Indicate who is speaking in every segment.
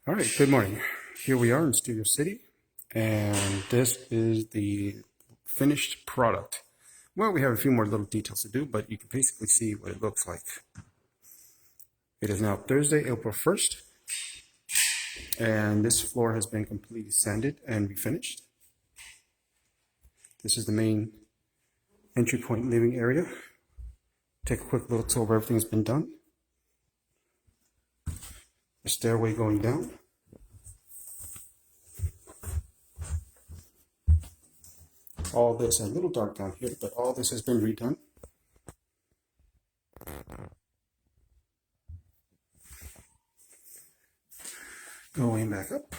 Speaker 1: All right, good morning. Here we are in Studio City, and this is the finished product. Well, we have a few more little details to do, but you can basically see what it looks like. It is now Thursday, April 1st, and this floor has been completely sanded and refinished. This is the main entry point living area. Take a quick little tour of everything's been done. The stairway going down. All this, a little dark down here, but all this has been redone. Going back up.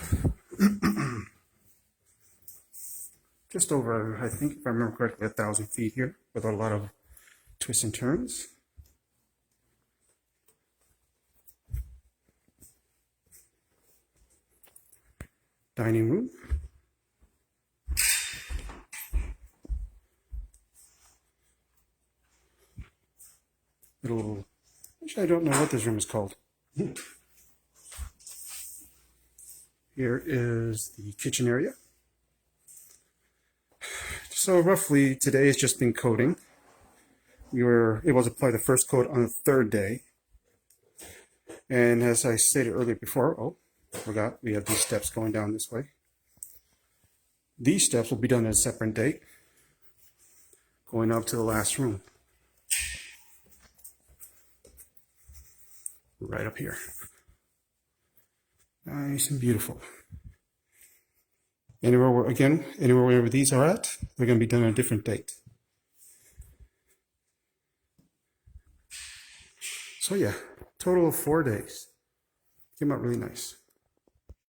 Speaker 1: Just over, I think, if I remember correctly, 1,000 feet here with a lot of twists and turns. Dining room. Little, actually, I don't know what this room is called. Here is the kitchen area. So roughly today has just been coating. We were able to apply the first coat on the third day. And as I stated earlier before, forgot, we have these steps going down this way. These steps will be done at a separate date, going up to the last room. Right up here. Nice and beautiful. Anywhere where these are at, they're going to be done on a different date. So yeah, total of 4 days. Came out really nice.